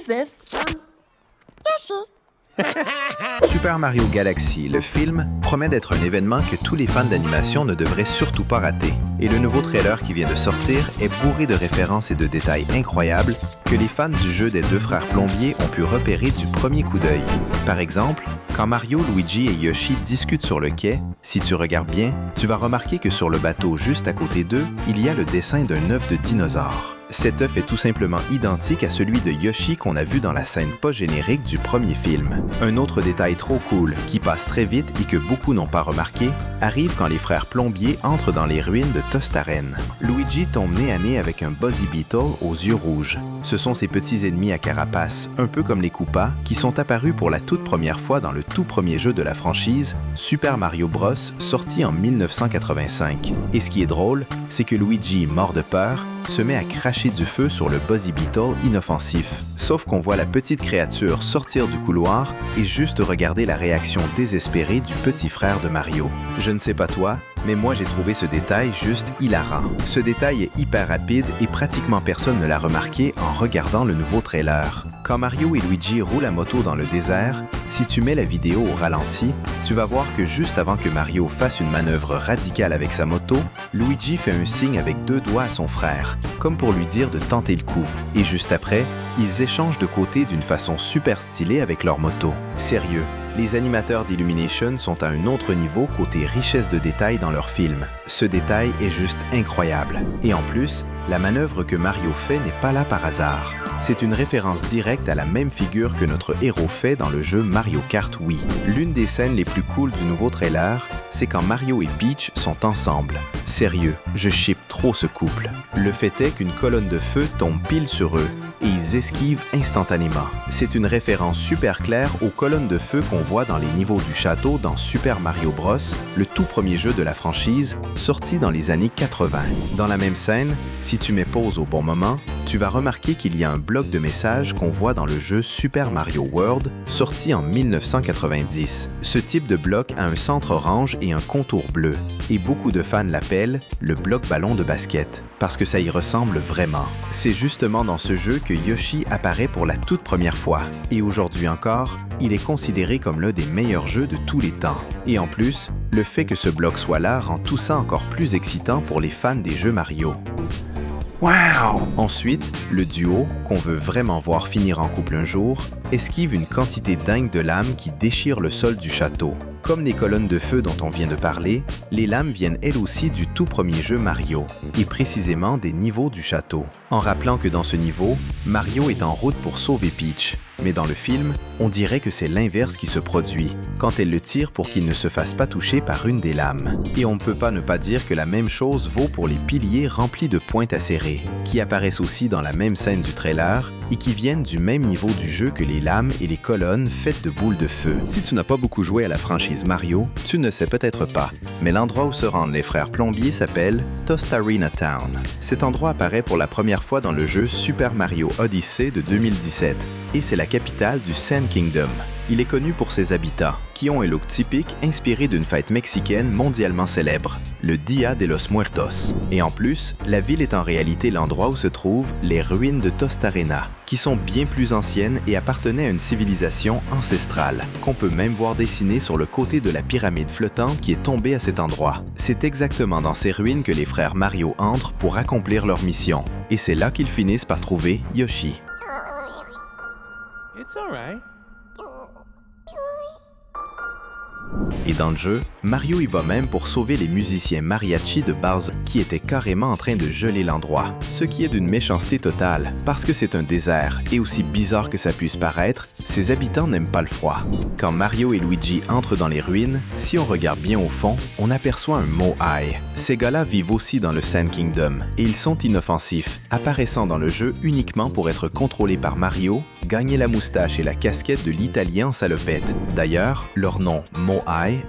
is this? Yoshi. Super Mario Galaxy, le film, promet d'être un événement que tous les fans d'animation ne devraient surtout pas rater. Et le nouveau trailer qui vient de sortir est bourré de références et de détails incroyables que les fans du jeu des deux frères plombiers ont pu repérer du premier coup d'œil. Par exemple, quand Mario, Luigi et Yoshi discutent sur le quai, si tu regardes bien, tu vas remarquer que sur le bateau juste à côté d'eux, il y a le dessin d'un œuf de dinosaure. Cet œuf est tout simplement identique à celui de Yoshi qu'on a vu dans la scène post-générique du premier film. Un autre détail trop cool, qui passe très vite et que beaucoup n'ont pas remarqué, arrive quand les frères plombiers entrent dans les ruines de Tostaren. Luigi tombe nez à nez avec un Buzzy Beetle aux yeux rouges. Ce sont ses petits ennemis à carapace, un peu comme les Koopas, qui sont apparus pour la toute première fois dans le tout premier jeu de la franchise, Super Mario Bros, sorti en 1985. Et ce qui est drôle, c'est que Luigi, mort de peur, se met à cracher du feu sur le Buzzy Beetle inoffensif. Sauf qu'on voit la petite créature sortir du couloir et juste regarder la réaction désespérée du petit frère de Mario. Je ne sais pas toi, mais moi j'ai trouvé ce détail juste hilarant. Ce détail est hyper rapide et pratiquement personne ne l'a remarqué en regardant le nouveau trailer. Quand Mario et Luigi roulent à moto dans le désert, si tu mets la vidéo au ralenti, tu vas voir que juste avant que Mario fasse une manœuvre radicale avec sa moto, Luigi fait un signe avec 2 doigts à son frère, comme pour lui dire de tenter le coup. Et juste après, ils échangent de côté d'une façon super stylée avec leur moto. Sérieux, les animateurs d'Illumination sont à un autre niveau côté richesse de détails dans leur film. Ce détail est juste incroyable. Et en plus, la manœuvre que Mario fait n'est pas là par hasard. C'est une référence directe à la même figure que notre héros fait dans le jeu Mario Kart Wii. L'une des scènes les plus cool du nouveau trailer, c'est quand Mario et Peach sont ensemble. Sérieux, je ship trop ce couple. Le fait est qu'une colonne de feu tombe pile sur eux et ils esquivent instantanément. C'est une référence super claire aux colonnes de feu qu'on voit dans les niveaux du château dans Super Mario Bros, le tout premier jeu de la franchise, sorti dans les années 80. Dans la même scène, si tu mets pause au bon moment, tu vas remarquer qu'il y a un bloc de messages qu'on voit dans le jeu Super Mario World, sorti en 1990. Ce type de bloc a un centre orange et un contour bleu, et beaucoup de fans l'appellent le bloc ballon de basket, parce que ça y ressemble vraiment. C'est justement dans ce jeu que Yoshi apparaît pour la toute première fois, et aujourd'hui encore, il est considéré comme l'un des meilleurs jeux de tous les temps. Et en plus, le fait que ce bloc soit là rend tout ça encore plus excitant pour les fans des jeux Mario. Wow! Ensuite, le duo, qu'on veut vraiment voir finir en couple un jour, esquive une quantité dingue de lames qui déchirent le sol du château. Comme les colonnes de feu dont on vient de parler, les lames viennent elles aussi du tout premier jeu Mario, et précisément des niveaux du château. En rappelant que dans ce niveau, Mario est en route pour sauver Peach. Mais dans le film, on dirait que c'est l'inverse qui se produit, quand elle le tire pour qu'il ne se fasse pas toucher par une des lames. Et on ne peut pas ne pas dire que la même chose vaut pour les piliers remplis de pointes acérées, qui apparaissent aussi dans la même scène du trailer et qui viennent du même niveau du jeu que les lames et les colonnes faites de boules de feu. Si tu n'as pas beaucoup joué à la franchise Mario, tu ne sais peut-être pas, mais l'endroit où se rendent les frères plombiers s'appelle Tostarena Town. Cet endroit apparaît pour la première fois dans le jeu Super Mario Odyssey de 2017, et c'est la capitale du Sand Kingdom. Il est connu pour ses habitants, qui ont un look typique inspiré d'une fête mexicaine mondialement célèbre, le Dia de los Muertos. Et en plus, la ville est en réalité l'endroit où se trouvent les ruines de Tostarena, qui sont bien plus anciennes et appartenaient à une civilisation ancestrale, qu'on peut même voir dessinées sur le côté de la pyramide flottante qui est tombée à cet endroit. C'est exactement dans ces ruines que les frères Mario entrent pour accomplir leur mission, et c'est là qu'ils finissent par trouver Yoshi. It's alright. Et dans le jeu, Mario y va même pour sauver les musiciens mariachi de Bowser qui étaient carrément en train de geler l'endroit, ce qui est d'une méchanceté totale, parce que c'est un désert, et aussi bizarre que ça puisse paraître, ses habitants n'aiment pas le froid. Quand Mario et Luigi entrent dans les ruines, si on regarde bien au fond, on aperçoit un Moai. Ces gars-là vivent aussi dans le Sand Kingdom, et ils sont inoffensifs, apparaissant dans le jeu uniquement pour être contrôlés par Mario, gagner la moustache et la casquette de l'italien en salopette. D'ailleurs, leur nom, Moai,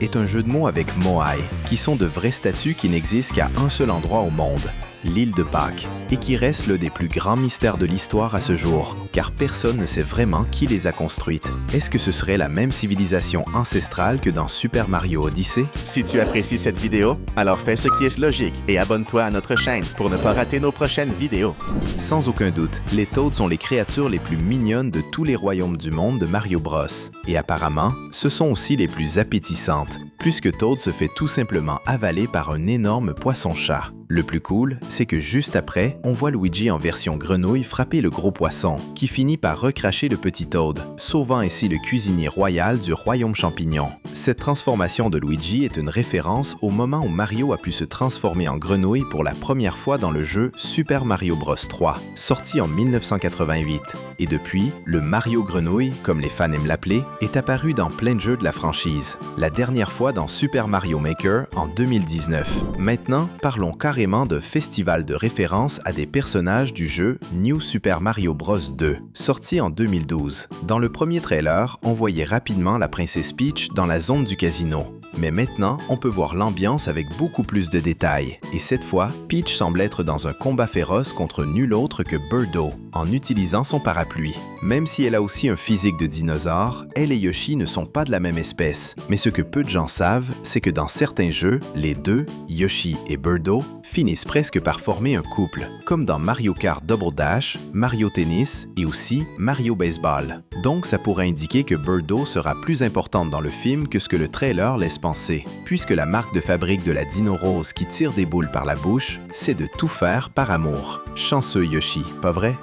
est un jeu de mots avec Moai, qui sont de vraies statues qui n'existent qu'à un seul endroit au monde. l'île de Pâques, et qui reste l'un des plus grands mystères de l'histoire à ce jour, car personne ne sait vraiment qui les a construites. Est-ce que ce serait la même civilisation ancestrale que dans Super Mario Odyssey? Si tu apprécies cette vidéo, alors fais ce qui est logique et abonne-toi à notre chaîne pour ne pas rater nos prochaines vidéos. Sans aucun doute, les Toads sont les créatures les plus mignonnes de tous les royaumes du monde de Mario Bros. Et apparemment, ce sont aussi les plus appétissantes, puisque Toad se fait tout simplement avaler par un énorme poisson-chat. Le plus cool, c'est que juste après, on voit Luigi en version grenouille frapper le gros poisson, qui finit par recracher le petit Toad, sauvant ainsi le cuisinier royal du royaume champignon. Cette transformation de Luigi est une référence au moment où Mario a pu se transformer en grenouille pour la première fois dans le jeu Super Mario Bros 3, sorti en 1988. Et depuis, le Mario Grenouille, comme les fans aiment l'appeler, est apparu dans plein de jeux de la franchise. La dernière fois dans Super Mario Maker en 2019. Maintenant, parlons carrément de festival de référence à des personnages du jeu New Super Mario Bros 2, sorti en 2012. Dans le premier trailer, on voyait rapidement la princesse Peach dans la zone du casino. Mais maintenant, on peut voir l'ambiance avec beaucoup plus de détails. Et cette fois, Peach semble être dans un combat féroce contre nul autre que Birdo, en utilisant son parapluie. Même si elle a aussi un physique de dinosaure, elle et Yoshi ne sont pas de la même espèce. Mais ce que peu de gens savent, c'est que dans certains jeux, les deux, Yoshi et Birdo, finissent presque par former un couple, comme dans Mario Kart Double Dash, Mario Tennis et aussi Mario Baseball. Donc ça pourrait indiquer que Birdo sera plus importante dans le film que ce que le trailer laisse penser, puisque la marque de fabrique de la Dino Rose qui tire des boules par la bouche, c'est de tout faire par amour. Chanceux Yoshi, pas vrai?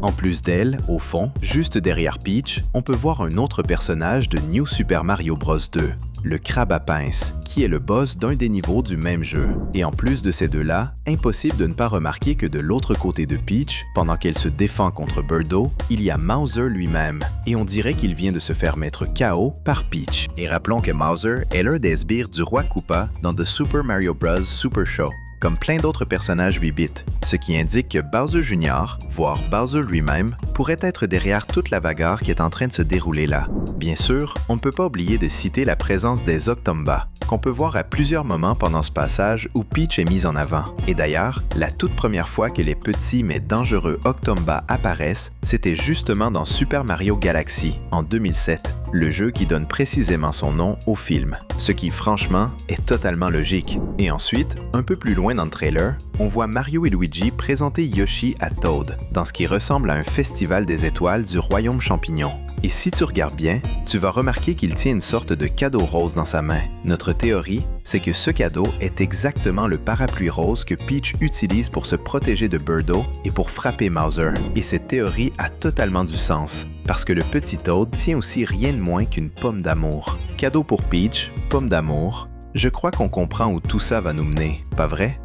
En plus d'elle, au fond, juste derrière Peach, on peut voir un autre personnage de New Super Mario Bros 2, le crabe à pince, qui est le boss d'un des niveaux du même jeu. Et en plus de ces deux-là, impossible de ne pas remarquer que de l'autre côté de Peach, pendant qu'elle se défend contre Birdo, il y a Mouser lui-même, et on dirait qu'il vient de se faire mettre KO par Peach. Et rappelons que Mouser est l'un des sbires du roi Koopa dans The Super Mario Bros. Super Show, comme plein d'autres personnages 8-bits, ce qui indique que Bowser Jr., voire Bowser lui-même, pourrait être derrière toute la bagarre qui est en train de se dérouler là. Bien sûr, on ne peut pas oublier de citer la présence des Octomba, qu'on peut voir à plusieurs moments pendant ce passage où Peach est mise en avant. Et d'ailleurs, la toute première fois que les petits mais dangereux Octomba apparaissent, c'était justement dans Super Mario Galaxy, en 2007, le jeu qui donne précisément son nom au film, ce qui franchement est totalement logique. Et ensuite, un peu plus loin dans le trailer, on voit Mario et Luigi présenter Yoshi à Toad, dans ce qui ressemble à un festival des étoiles du royaume champignon. Et si tu regardes bien, tu vas remarquer qu'il tient une sorte de cadeau rose dans sa main. Notre théorie, c'est que ce cadeau est exactement le parapluie rose que Peach utilise pour se protéger de Birdo et pour frapper Mouser. Et cette théorie a totalement du sens, parce que le petit Toad tient aussi rien de moins qu'une pomme d'amour. Cadeau pour Peach, pomme d'amour. Je crois qu'on comprend où tout ça va nous mener, pas vrai?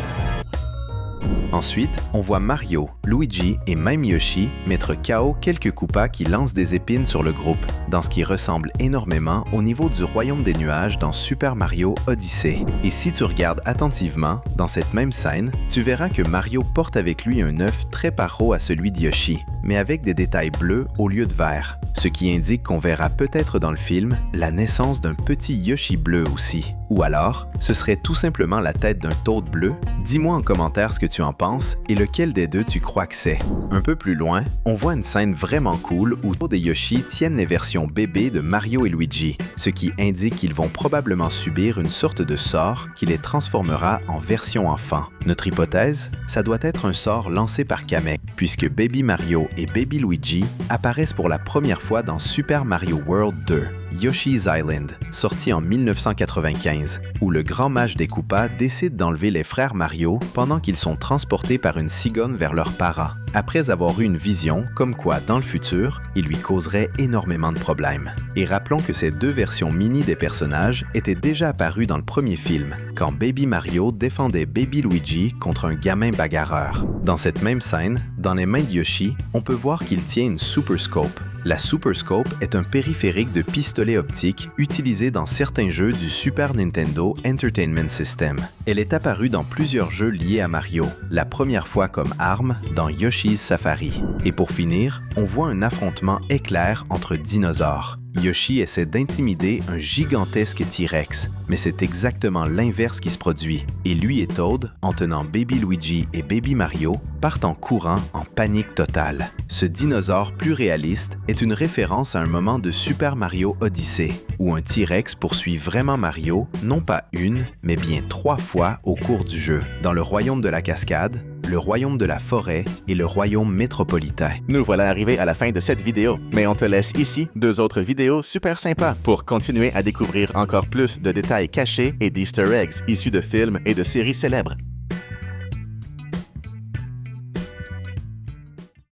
Ensuite, on voit Mario, Luigi et même Yoshi mettre KO quelques Koopas qui lancent des épines sur le groupe, dans ce qui ressemble énormément au niveau du royaume des nuages dans Super Mario Odyssey. Et si tu regardes attentivement, dans cette même scène, tu verras que Mario porte avec lui un œuf très paro à celui de Yoshi, mais avec des détails bleus au lieu de vert, ce qui indique qu'on verra peut-être dans le film la naissance d'un petit Yoshi bleu aussi. Ou alors, ce serait tout simplement la tête d'un Toad bleu? Dis-moi en commentaire ce que tu en penses et lequel des deux tu crois que c'est. Un peu plus loin, on voit une scène vraiment cool où Toad et Yoshi tiennent les versions bébés de Mario et Luigi, ce qui indique qu'ils vont probablement subir une sorte de sort qui les transformera en version enfant. Notre hypothèse, ça doit être un sort lancé par Kamek, puisque Baby Mario et Baby Luigi apparaissent pour la première fois dans Super Mario World 2. Yoshi's Island, sorti en 1995, où le grand mage des Koopas décide d'enlever les frères Mario pendant qu'ils sont transportés par une cigogne vers leurs parents, après avoir eu une vision comme quoi, dans le futur, il lui causerait énormément de problèmes. Et rappelons que ces deux versions mini des personnages étaient déjà apparues dans le premier film, quand Baby Mario défendait Baby Luigi contre un gamin bagarreur. Dans cette même scène, dans les mains de Yoshi, on peut voir qu'il tient une Super Scope. La Super Scope est un périphérique de pistolet optique utilisé dans certains jeux du Super Nintendo Entertainment System. Elle est apparue dans plusieurs jeux liés à Mario, la première fois comme arme dans Yoshi's Safari. Et pour finir, on voit un affrontement éclair entre dinosaures. Yoshi essaie d'intimider un gigantesque T-Rex, mais c'est exactement l'inverse qui se produit. Et lui et Toad, en tenant Baby Luigi et Baby Mario, partent en courant en panique totale. Ce dinosaure plus réaliste est une référence à un moment de Super Mario Odyssey, où un T-Rex poursuit vraiment Mario, non pas une, mais bien 3 fois au cours du jeu, dans le royaume de la cascade, le royaume de la forêt et le royaume métropolitain. Nous voilà arrivés à la fin de cette vidéo, mais on te laisse ici 2 autres vidéos super sympas pour continuer à découvrir encore plus de détails cachés et d'easter eggs issus de films et de séries célèbres.